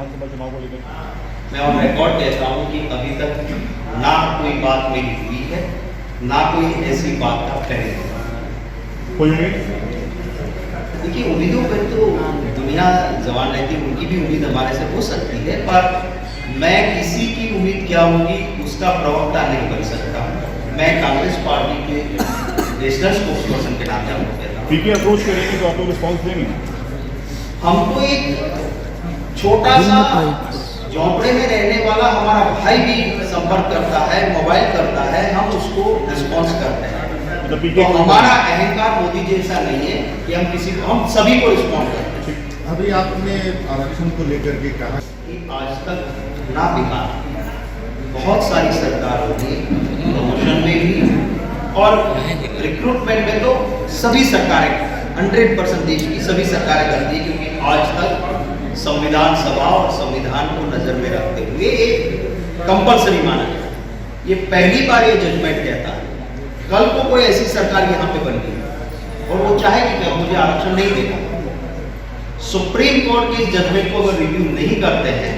विधानसभा चुनाव को लेकर? मैं ऑन रिकॉर्ड कहता हूँ कि अभी तक ना कोई बात मेरी हुई है, ना कोई ऐसी बात का पहले। कोई उम्मीद? देखिए, उम्मीदों पर तो दुनिया जवान रहती है, उनकी भी उम्मीद हमारे से हो सकती है, पर मैं किसी की उम्मीद क्या होगी उसका प्रवक्ता नहीं बन सकता। मैं कांग्रेस पार्टी के नेशनल स्पोक्सपर्सन के नाते आपको कहता हूँ। पीके अप्रोच करेंगे तो आप लोग रिस्पॉन्स देंगे? हमको एक छोटा सा झोंपड़े में रहने वाला हमारा भाई भी संपर्क करता है, मोबाइल करता है, हम उसको रिस्पॉन्स करते हैं। तो हमारा अहंकार मोदी जैसा नहीं है कि हम किसी को, हम सभी को रिस्पॉन्ड करते हैं। अभी आपने आरक्षण को लेकर के कहा कि आज तक ना बिहार बहुत सारी सरकार होगी, प्रमोशन में भी और रिक्रूटमेंट में तो सभी सरकारें 100% देश की सभी सरकारें करती है, क्योंकि आज तक संविधान सभा और संविधान को नजर में रखते हुए एक कंपल्सरी माना जाए। ये पहली बार ये जजमेंट कहता है, कल को कोई ऐसी सरकार यहाँ पे बन गई और वो चाहेगी कि मुझे आरक्षण नहीं देगा, सुप्रीम कोर्ट के जजमेंट को अगर रिव्यू नहीं करते हैं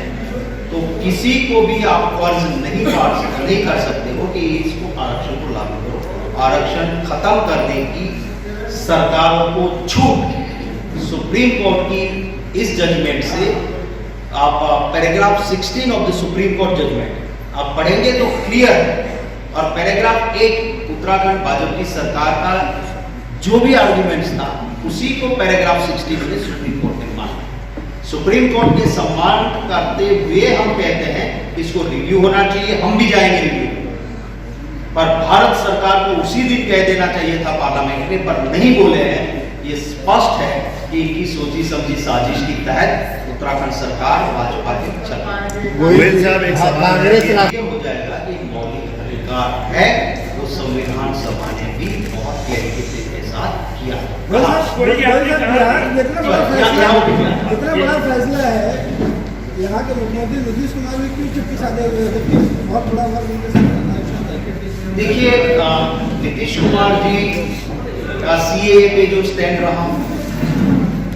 तो किसी को भी आप फर्ज नहीं कर सकते हो कि इसको आरक्षण को लागू करो। आरक्षण खत्म करने की सरकारों को छूट सुप्रीम कोर्ट की इस जजमेंट से, आप paragraph 16 of the supreme court judgement आप पढ़ेंगे तो क्लियर है, और पैराग्राफ 1 उत्तराखंड भाजपा की सरकार का जो भी आर्गुमेंट्स था उसी को पैराग्राफ 16 में सुप्रीम कोर्ट ने माना। सुप्रीम कोर्ट के सम्मान करते हुए हम कहते हैं इसको रिव्यू होना चाहिए, हम भी जाएंगे रिव्यू, पर भारत सरकार को उसी दिन कह देना चाहिए था पार्लियामेंट में, पर नहीं बोले हैं। ये स्पष्ट है कि इनकी सोची समझी साजिश के तहत उत्तराखंड सरकार भाजपा के चल गोयल साहब एक कांग्रेस हो जाएगा कि मौलिक अधिकार है, वो संविधान सभा ने भी बहुत क्लैरिटी के साथ किया। इतना बड़ा फैसला है, यहाँ के मुख्यमंत्री नीतीश कुमार भी क्यों चुप्पी साधे हुए थे? बहुत बड़ा देखिए, नीतीश कुमार जी का सीएए पे जो स्टैंड रहा,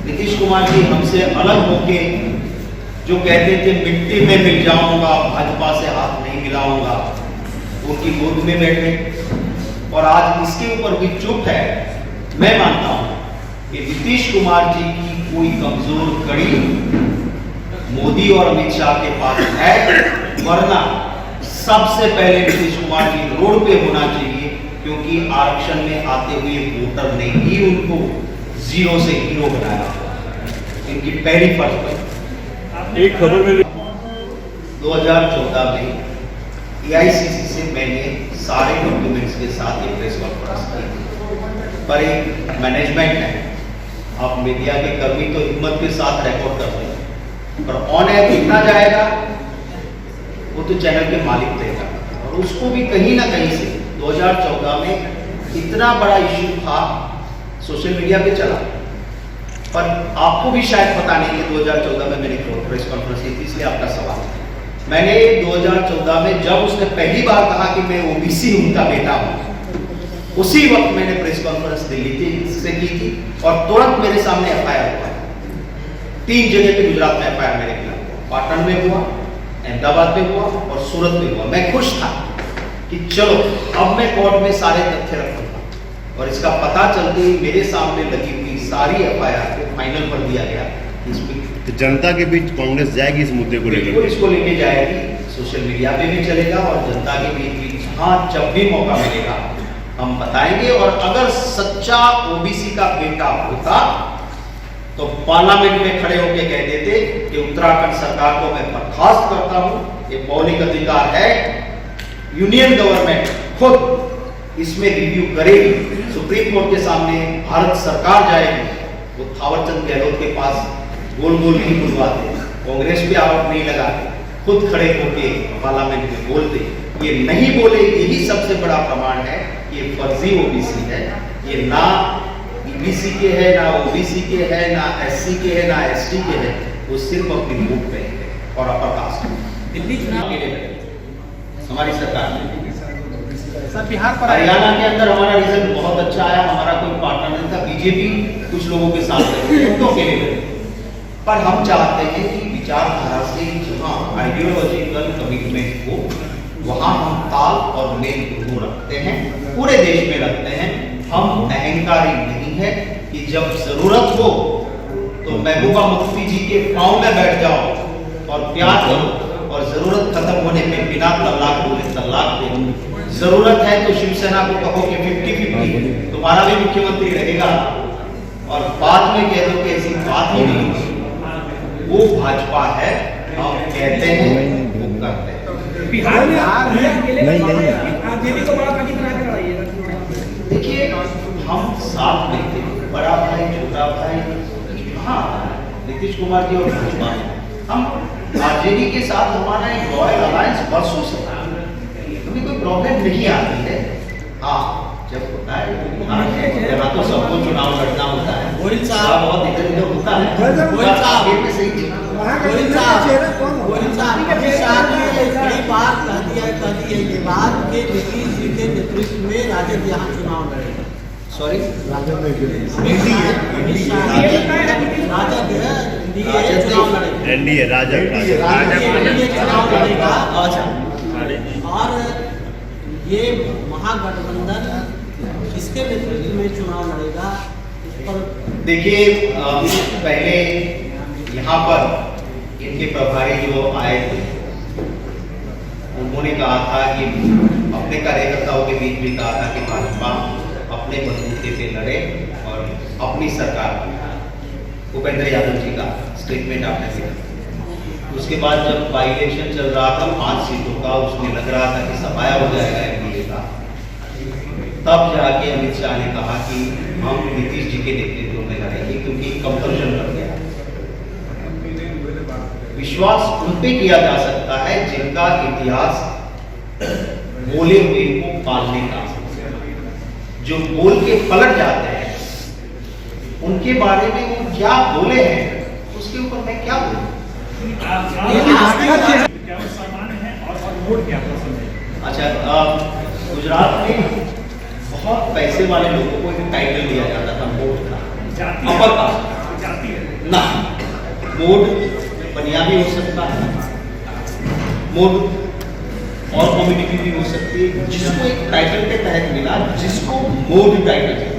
नीतीश कुमार जी हमसे अलग होके जो कहते थे मिट्टी में मिल जाऊंगा, भाजपा से हाथ नहीं मिलाऊंगा, उनकी गोद में बैठे और आज इसके ऊपर भी चुप है। मैं मानता हूं कि नीतीश कुमार जी की कोई कमजोर कड़ी मोदी और अमित शाह के पास है, वरना सबसे पहले नीतीश कुमार जी रोड पे होना चाहिए, क्योंकि आरक्षण में आते हुए वोटर ने ही उनको जीरो से हीरो बनाया। इनकी पहली फर्ज एक खबर में 2014 में एआईसीसी से मैंने सारे डॉक्यूमेंट्स के साथ एक प्रेस कॉन्फ्रेंस की, पर एक मैनेजमेंट है, आप मीडिया के कर्मी तो हिम्मत के साथ रिकॉर्ड करते हैं, पर ऑन एयर कितना जाएगा वो तो चैनल के मालिक देगा, और उसको भी कहीं ना कहीं से 2014 में इतना बड़ा इश्यू था, सोशल मीडिया पे चला, पर आपको भी शायद पता नहीं है 2014 में मैंने प्रेस कॉन्फ्रेंस की थी, इसलिए आपका सवाल। मैंने 2014 में जब उसने पहली बार कहा कि मैं ओबीसी उनका बेटा हूं, उसी वक्त मैंने प्रेस कॉन्फ्रेंस दिल्ली से की थी और तुरंत मेरे सामने एफआईआर हुआ। 3 जगह पे गुजरात में एफआईआर मेरे खिलाफ हुआ, पाटन में हुआ, अहमदाबाद में हुआ और सूरत में हुआ। मैं खुश था कि चलो अब मैं कोर्ट में सारे तथ्य रखूंगा, और इसका पता चलते ही मेरे सामने लगी हुई सारी एफआईआर को फाइनल कर दिया गया। इसमें तो जनता के बीच कांग्रेस जाएगी इस मुद्दे को लेकर? इसको लेके जाएगी, सोशल मीडिया पे भी चलेगा और जनता के बीच भी जहां जब भी मौका मिलेगा हम बताएंगे। और अगर सच्चा ओबीसी का बेटा होता तो पार्लियामेंट में खड़े होकर कह देते कि उत्तराखंड सरकार को मैं बर्खास्त करता हूं, ये मौलिक अधिकार है, यूनियन गवर्नमेंट खुद इसमें रिव्यू करेगी, सुप्रीम कोर्ट के सामने भारत सरकार जाएगी। वो थावरचंद गहलोत के पास गोल गोल नहीं बुलवाते, कांग्रेस पे आरोप नहीं लगाते, खुद खड़े होके पार्लियामेंट में बोलते। ये नहीं बोले, यही सबसे बड़ा प्रमाण है कि ये फर्जी ओबीसी है, ये ना ईबीसी के है, ना ओबीसी के है, ना एससी के है, ना एसटी के है, वो सिर्फ अपनी वोट पे है और अपर कास्ट। दिल्ली चुनाव के लिए हमारी सरकार ने सर बिहार पर हरियाणा के अंदर हमारा रिजल्ट बहुत अच्छा आया, हमारा कोई पार्टनर नहीं था, बीजेपी कुछ लोगों के साथ के लिए, पर हम चाहते हैं कि विचारधारा से जहाँ आइडियोलॉजिकल कमिटमेंट हो वहाँ हम ताल और मेल दोनों रखते हैं, पूरे देश में रखते हैं। हम अहंकारी नहीं है कि जब जरूरत हो तो महबूबा मुफ्ती जी के पाँव में बैठ जाओ और प्यार करो, और जरूरत खत्म होने पे बिना तलाक बोले तलाक दे। जरूरत है तो शिवसेना को कहो कि 50-50 तुम्हारा भी मुख्यमंत्री रहेगा, और बाद में कह दो कि ऐसी बात ही नहीं। वो भाजपा है, हम कहते हैं वो करते हैं। बिहार में आरजेडी को बड़ा पार्टी बना कर आइएगा। देखिए हम साथ लेते हैं, बड़ा भाई छोटा भाई। हाँ, नीतीश कुमार जी और भाजपा हम आरजेडी के साथ हमारा एक रॉयल अलायंस वर्षों से कभी कोई प्रॉब्लम नहीं आती है। हाँ, जब होता है यहाँ तो सबको चुनाव लड़ना होता है, थोड़ा बहुत इधर उधर होता है। आगे में सही चीज वहाँ का चेहरा कौन होगा? कई बार कह दी है ये बात कि नीतीश जी के नेतृत्व में राजद यहाँ चुनाव लड़ेगा। सॉरी राजद चुनाव लड़ेगा, एनडीए राजग चुनाव लड़ेगा। अच्छा, और ये महागठबंधन किसके नेतृत्व में चुनाव लड़ेगा इस पर देखिए पहले यहाँ पर इनके प्रभारी जो आए थे उन्होंने कहा था कि अपने कार्यकर्ताओं के बीच भी कहा था कि भाजपा अपने बलबूते पे लड़े और अपनी सरकार। भूपेंद्र यादव जी का स्टेटमेंट आपने देखा। उसके बाद जब बाई इलेक्शन चल रहा था 5 सीटों का, उसमें लग रहा था कि सफाया हो जाएगा एनडीए का, तब जाके अमित शाह ने कहा कि हम नीतीश जी के नेतृत्व में लड़ेंगे, क्योंकि कंपल्शन कर दिया। विश्वास उन पे किया जा सकता है जिनका इतिहास बोले हुए को पालने का, जो बोल के पलट जाते हैं, उनके बारे में वो क्या बोले हैं उसके ऊपर मैं क्या बोलूं। क्या वो सामान्य है और वोट क्या पसंद है? अच्छा, गुजरात में बहुत पैसे वाले लोगों को एक टाइटल दिया जाता था मोड का, जाति अपर कास्ट जाति है ना, मोड पंजाबी हो सकता है, मोड और कम्युनिटी भी हो सकती है, जिसको एक टाइटल के तहत मिला, जिसको मोड टाइटल है।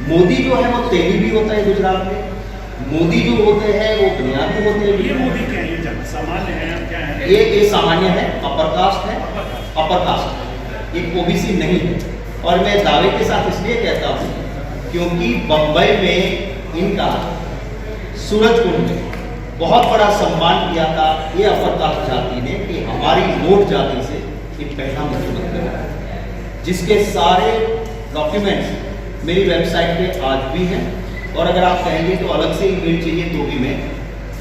मोदी जो है वो तेली भी होता है गुजरात में, मोदी जो होते हैं वो पंजाबी होते ये हैं। मोदी क्या है? ये सामान्य है क्या है? ये सामान्य है, अपर कास्ट है, अपर कास्ट, ये ओबीसी नहीं है। और मैं दावे के साथ इसलिए कहता हूँ क्योंकि बंबई में इनका सूरजकुंड में बहुत बड़ा सम्मान किया था ये अपर कास्ट जाति ने कि हमारी मोट जाति से ये पहला मुख्यमंत्री है, जिसके सारे डॉक्यूमेंट्स मेरी वेबसाइट पे आज भी हैं, और अगर आप कहेंगे तो अलग से ईमेल चाहिए तो भी मैं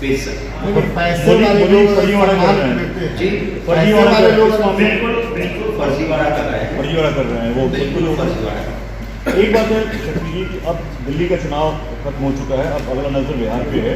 भेज सकता हूँ। फर्जीवाड़ा कर रहे हैं जी, फर्जीवाड़ा कर रहे हैं बिल्कुल बिल्कुल फर्जीवाड़ा कर रहे हैं, फर्जीवाड़ा कर रहे हैं वो बिल्कुल फर्जीवाड़ा। एक बात है शक्ति जी कि अब दिल्ली का चुनाव खत्म हो चुका है, अब अगला नजर बिहार पे है।